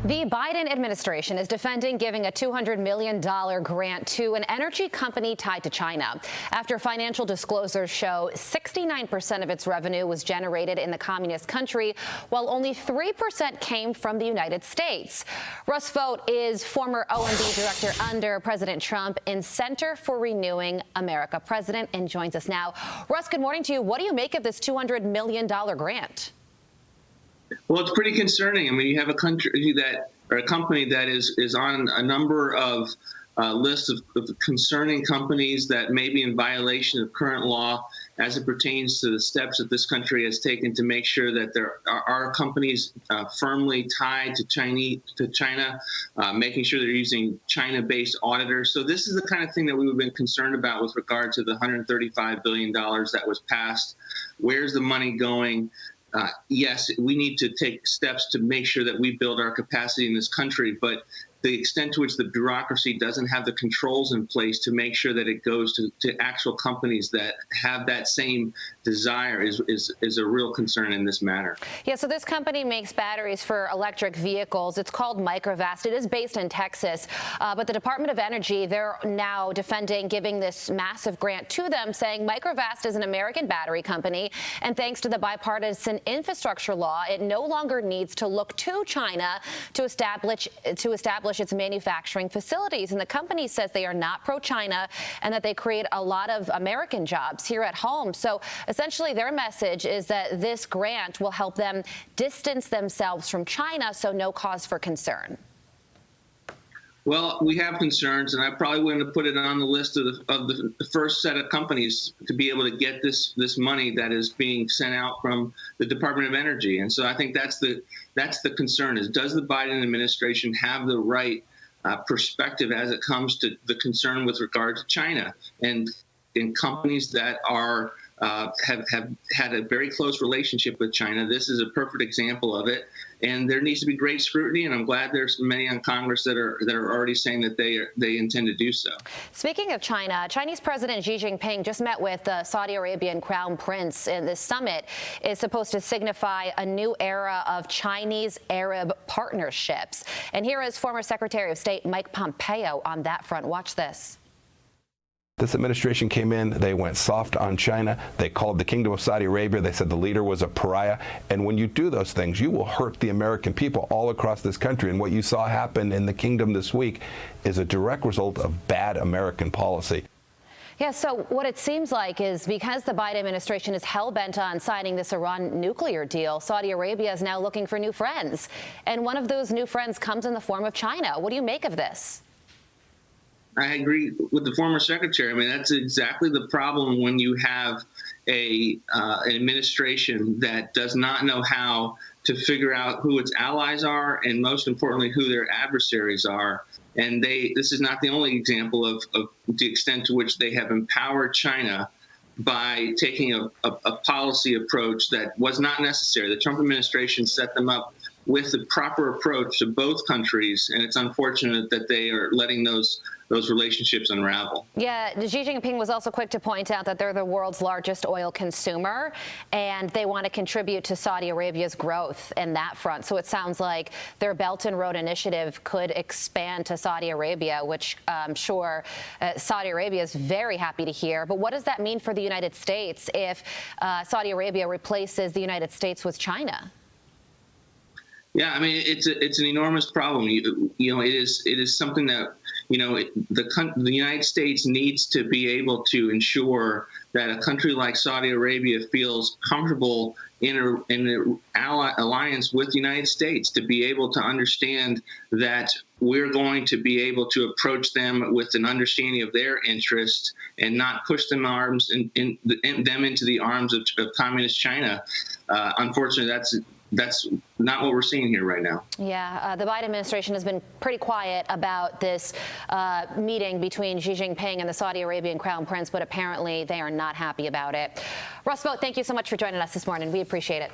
The Biden administration is defending giving a $200 million grant to an energy company tied to China after financial disclosures show 69% of its revenue was generated in the communist country, while only 3% came from the United States. Russ Vought is former OMB director under President Trump in Center for Renewing America President and joins us now. Russ, good morning to you. What do you make of this $200 million grant? Well, it's pretty concerning. I mean, you have a country that, or a company that is on a number of lists of concerning companies that may be in violation of current law as it pertains to the steps that this country has taken to make sure that there are companies firmly tied to China, making sure they're using China-based auditors. So this is the kind of thing that we've been concerned about with regard to the $135 billion that was passed. Where's the money going? Yes, we need to take steps to make sure that we build our capacity in this country, but the extent to which the bureaucracy doesn't have the controls in place to make sure that it goes to actual companies that have that same desire is a real concern in this matter. Yeah, so this company makes batteries for electric vehicles. It's called Microvast. It is based in Texas, but the Department of Energy, they're now defending giving this massive grant to them, saying Microvast is an American battery company, and thanks to the bipartisan infrastructure law, it no longer needs to look to China to establish its manufacturing facilities. And the company says they are not pro-China and that they create a lot of American jobs here at home. So essentially their message is that this grant will help them distance themselves from China, so no cause for concern. Well, we have concerns, and I probably wouldn't have put it on the list of the first set of companies to be able to get this money that is being sent out from the Department of Energy. And so I think that's the concern: is does the Biden administration have the right perspective as it comes to the concern with regard to China and in companies that are have had a very close relationship with China? This is a perfect example of it, and there needs to be great scrutiny. And I'm glad there's many on Congress that are already saying that they intend to do so. Speaking of China, Chinese President Xi Jinping just met with the Saudi Arabian Crown Prince, and this summit is supposed to signify a new era of Chinese-Arab partnerships. And here is former Secretary of State Mike Pompeo on that front. Watch this. This administration came in, they went soft on China. They called the Kingdom of Saudi Arabia. They said the leader was a pariah. And when you do those things, you will hurt the American people all across this country. And what you saw happen in the kingdom this week is a direct result of bad American policy. Yeah, so what it seems like is because the Biden administration is hell-bent on signing this Iran nuclear deal, Saudi Arabia is now looking for new friends. And one of those new friends comes in the form of China. What do you make of this? I agree with the former secretary. I mean, that's exactly the problem when you have an administration that does not know how to figure out who its allies are and, most importantly, who their adversaries are. And this is not the only example of the extent to which they have empowered China by taking a policy approach that was not necessary. The Trump administration set them up with the proper approach to both countries, and it's unfortunate that they are letting those relationships unravel. Yeah, Xi Jinping was also quick to point out that they're the world's largest oil consumer, and they want to contribute to Saudi Arabia's growth in that front. So it sounds like their Belt and Road Initiative could expand to Saudi Arabia, which I'm sure Saudi Arabia is very happy to hear. But what does that mean for the United States if Saudi Arabia replaces the United States with China? Yeah, I mean, it's an enormous problem. You know, it is something that, you know, the United States needs to be able to ensure that a country like Saudi Arabia feels comfortable in an alliance with the United States, to be able to understand that we're going to be able to approach them with an understanding of their interests and not push them them into the arms of communist China. Unfortunately, that's not what we're seeing here right now. Yeah, the Biden administration has been pretty quiet about this meeting between Xi Jinping and the Saudi Arabian Crown Prince, but apparently they are not happy about it. Russ Vought, thank you so much for joining us this morning. We appreciate it.